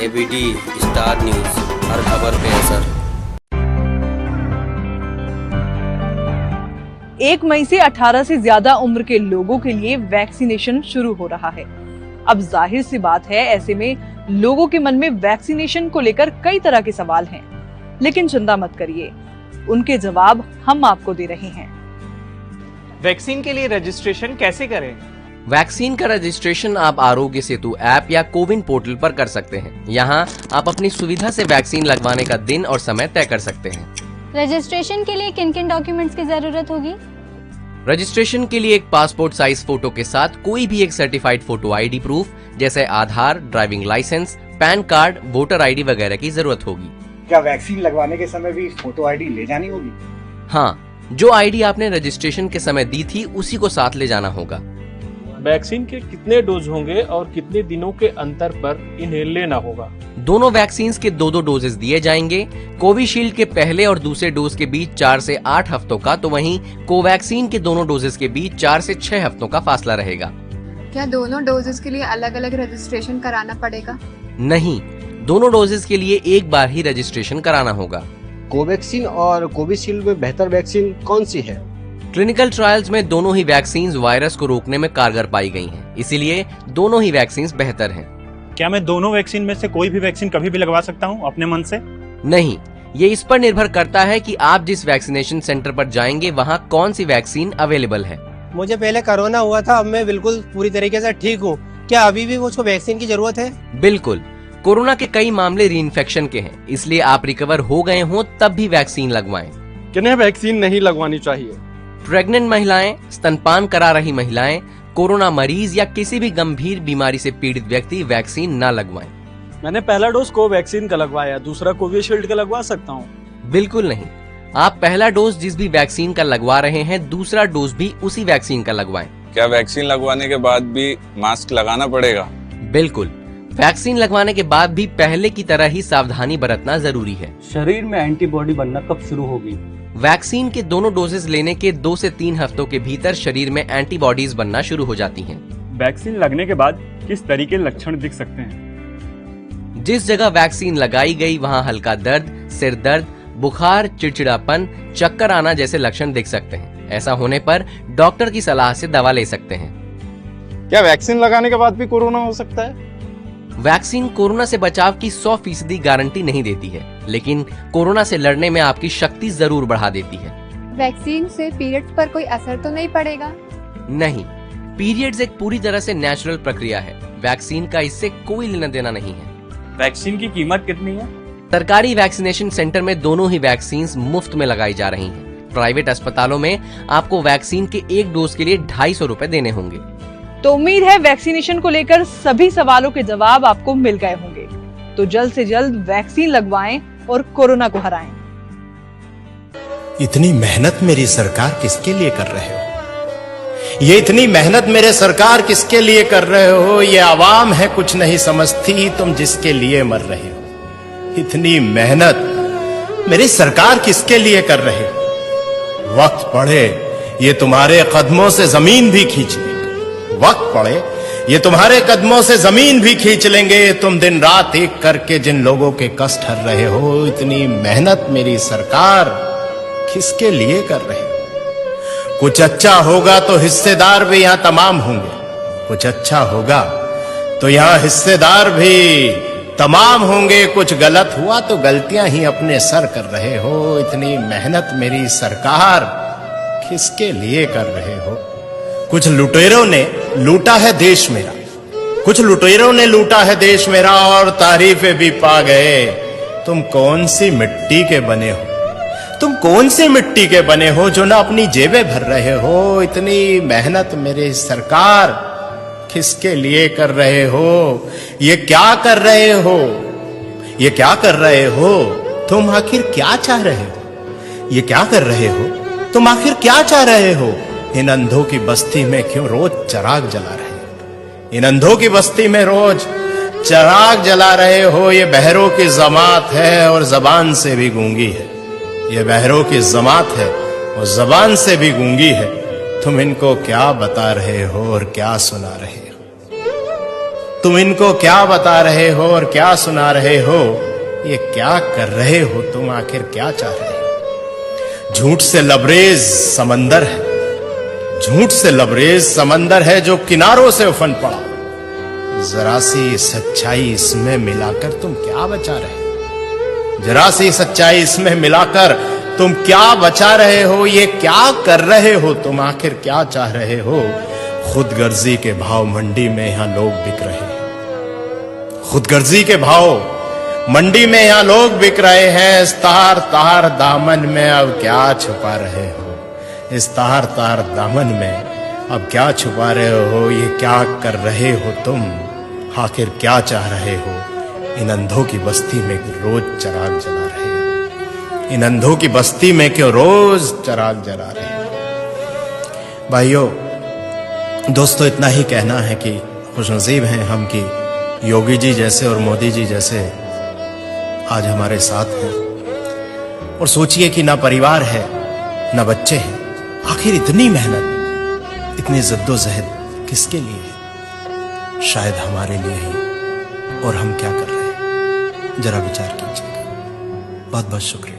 ABT star news, हर खबर पे असर। 1 मई से 18 से ज्यादा उम्र के लोगों के लिए वैक्सीनेशन शुरू हो रहा है। अब जाहिर सी बात है, ऐसे में लोगों के मन में वैक्सीनेशन को लेकर कई तरह के सवाल हैं, लेकिन चिंता मत करिए, उनके जवाब हम आपको दे रहे हैं। वैक्सीन के लिए रजिस्ट्रेशन कैसे करें? वैक्सीन का रजिस्ट्रेशन आप आरोग्य सेतु ऐप या कोविन पोर्टल पर कर सकते हैं। यहाँ आप अपनी सुविधा से वैक्सीन लगवाने का दिन और समय तय कर सकते हैं। रजिस्ट्रेशन के लिए किन किन डॉक्यूमेंट्स की जरूरत होगी? रजिस्ट्रेशन के लिए एक पासपोर्ट साइज फोटो के साथ कोई भी एक सर्टिफाइड फोटो आईडी प्रूफ जैसे Aadhaar, driving licence, PAN card, voter ID वगैरह की जरूरत होगी। क्या वैक्सीन लगवाने के समय भी फोटो आईडी ले जानी होगी? हाँ, जो आईडी आपने रजिस्ट्रेशन के समय दी थी उसी को साथ ले जाना होगा। वैक्सीन के कितने डोज होंगे और कितने दिनों के अंतर पर इन्हें लेना होगा? दोनों वैक्सीन के 2-2 डोजेस दिए जाएंगे। कोविशील्ड के पहले और दूसरे डोज के बीच 4 से 8 हफ्तों का, तो वहीं कोवैक्सीन के दोनों डोजेस के बीच 4 से 6 हफ्तों का फासला रहेगा। क्या दोनों डोजेस के लिए अलग अलग रजिस्ट्रेशन कराना पड़ेगा? नहीं, दोनों डोजेस के लिए एक बार ही रजिस्ट्रेशन कराना होगा। कोवैक्सीन और कोविशील्ड में बेहतर वैक्सीन कौन सी है? क्लिनिकल ट्रायल्स में दोनों ही वैक्सीन वायरस को रोकने में कारगर पाई गई हैं, इसीलिए दोनों ही वैक्सीन बेहतर हैं। क्या मैं दोनों वैक्सीन में से कोई भी वैक्सीन कभी भी लगवा सकता हूं अपने मन से? नहीं, ये इस पर निर्भर करता है कि आप जिस वैक्सीनेशन सेंटर पर जाएंगे वहाँ कौन सी वैक्सीन अवेलेबल है। मुझे पहले कोरोना हुआ था, अब मैं बिल्कुल पूरी तरीके से ठीक हूँ। क्या अभी भी मुझको वैक्सीन की जरूरत है? बिल्कुल, कोरोना के कई मामले रीइंफेक्शन के हैं, इसलिए आप रिकवर हो गए हों तब भी वैक्सीन लगवाएं। किन्हें वैक्सीन नहीं लगवानी चाहिए? प्रेग्नेंट महिलाएं, स्तनपान करा रही महिलाएं, कोरोना मरीज या किसी भी गंभीर बीमारी से पीड़ित व्यक्ति वैक्सीन न लगवाएं। मैंने पहला डोज कोवैक्सीन का लगवाया, दूसरा कोविशील्ड का लगवा सकता हूँ? बिल्कुल नहीं, आप पहला डोज जिस भी वैक्सीन का लगवा रहे हैं, दूसरा डोज भी उसी वैक्सीन का लगवाएं। क्या वैक्सीन लगवाने के बाद भी मास्क लगाना पड़ेगा? बिल्कुल, वैक्सीन लगवाने के बाद भी पहले की तरह ही सावधानी बरतना जरूरी है। शरीर में एंटीबॉडी बनना कब शुरू होगी? वैक्सीन के दोनों डोजेस लेने के 2 से 3 हफ्तों के भीतर शरीर में एंटीबॉडीज बनना शुरू हो जाती हैं। वैक्सीन लगने के बाद किस तरीके लक्षण दिख सकते हैं? जिस जगह वैक्सीन लगाई गई वहां हल्का दर्द, सिर दर्द, बुखार, चिड़चिड़ापन, चक्कर आना जैसे लक्षण दिख सकते हैं। ऐसा होने पर डॉक्टर की सलाह से दवा ले सकते हैं। क्या वैक्सीन लगाने के बाद भी कोरोना हो सकता है? वैक्सीन कोरोना से बचाव की 100% गारंटी नहीं देती है, लेकिन कोरोना से लड़ने में आपकी शक्ति जरूर बढ़ा देती है। वैक्सीन से पीरियड्स पर कोई असर तो नहीं पड़ेगा? नहीं, पीरियड्स एक पूरी तरह से नेचुरल प्रक्रिया है। वैक्सीन का इससे कोई लेना देना नहीं है। वैक्सीन की कीमत कितनी है? सरकारी वैक्सीनेशन सेंटर में दोनों ही वैक्सीन मुफ्त में लगाई जा रही हैं। प्राइवेट अस्पतालों में आपको वैक्सीन के एक डोज के लिए 250 रुपए देने होंगे। तो उम्मीद है वैक्सीनेशन को लेकर सभी सवालों के जवाब आपको मिल गए होंगे। तो जल्द से जल्द वैक्सीन लगवाएं और कोरोना को हराएं। इतनी मेहनत मेरी सरकार किसके लिए कर रहे हो? ये इतनी मेहनत मेरे सरकार किसके लिए कर रहे हो? ये आवाम है कुछ नहीं समझती, तुम जिसके लिए मर रहे हो। इतनी मेहनत मेरी सरकार किसके लिए कर रहे हो? वक्त पड़े ये तुम्हारे कदमों से जमीन भी खींच लेंगे। वक्त पड़े ये तुम्हारे कदमों से जमीन भी खींच लेंगे। तुम दिन रात एक करके जिन लोगों के कष्ट हर रहे हो, इतनी मेहनत मेरी सरकार किसके लिए कर रहे हो? कुछ अच्छा होगा तो हिस्सेदार भी यहां तमाम होंगे। कुछ अच्छा होगा तो यहां हिस्सेदार भी तमाम होंगे। कुछ गलत हुआ तो गलतियां ही अपने सर कर रहे हो। इतनी मेहनत मेरी सरकार किसके लिए कर रहे हो? कुछ लुटेरों ने लूटा है देश मेरा, कुछ लुटेरों ने लूटा है देश मेरा और तारीफें भी पा गए। तुम कौन सी मिट्टी के बने हो? तुम कौन सी मिट्टी के बने हो जो ना अपनी जेबें भर रहे हो? इतनी मेहनत मेरी सरकार किसके लिए कर रहे हो? ये क्या कर रहे हो? ये क्या कर रहे हो? तुम आखिर क्या चाह रहे हो? ये क्या कर रहे हो? तुम आखिर क्या चाह रहे हो? इन अंधों की बस्ती में क्यों रोज चिराग जला रहे हो? इन अंधों की बस्ती में रोज चिराग जला रहे हो। ये बहरों की जमात है और जबान से भी गूंगी है। ये बहरों की जमात है और जबान से भी गूंगी है। तुम इनको क्या बता रहे हो और क्या सुना रहे हो? तुम इनको क्या बता रहे हो और क्या सुना रहे हो? ये क्या कर रहे हो तुम? आखिर क्या चाह रहे हो? झूठ से लबरेज समंदर है, झूठ से लबरेज समंदर है जो किनारों से उफन पड़ा। जरा सी सच्चाई इसमें मिलाकर तुम क्या बचा रहे हो? जरा सी सच्चाई इसमें मिलाकर तुम क्या बचा रहे हो? ये क्या कर रहे हो तुम? आखिर क्या चाह रहे हो? खुदगर्जी के भाव मंडी में यहां लोग बिक रहे हैं। खुदगर्जी के भाव मंडी में यहां लोग बिक रहे हैं। इस तार तार दामन में अब क्या छुपा रहे हो? इस तार तार दामन में अब क्या छुपा रहे हो? ये क्या कर रहे हो तुम? आखिर क्या चाह रहे हो? इन अंधों की बस्ती में रोज चिराग जला रहे हो। इन अंधों की बस्ती में क्यों रोज चिराग जला रहे हो? भाइयों दोस्तों, इतना ही कहना है कि खुशनसीब हैं हम कि योगी जी जैसे और मोदी जी जैसे आज हमारे साथ हैं। और सोचिए कि ना परिवार है ना बच्चे हैं, आखिर इतनी मेहनत, इतनी जद्दोजहद किसके लिए है? शायद हमारे लिए ही। और हम क्या कर रहे हैं? जरा विचार कीजिएगा। बहुत बहुत शुक्रिया।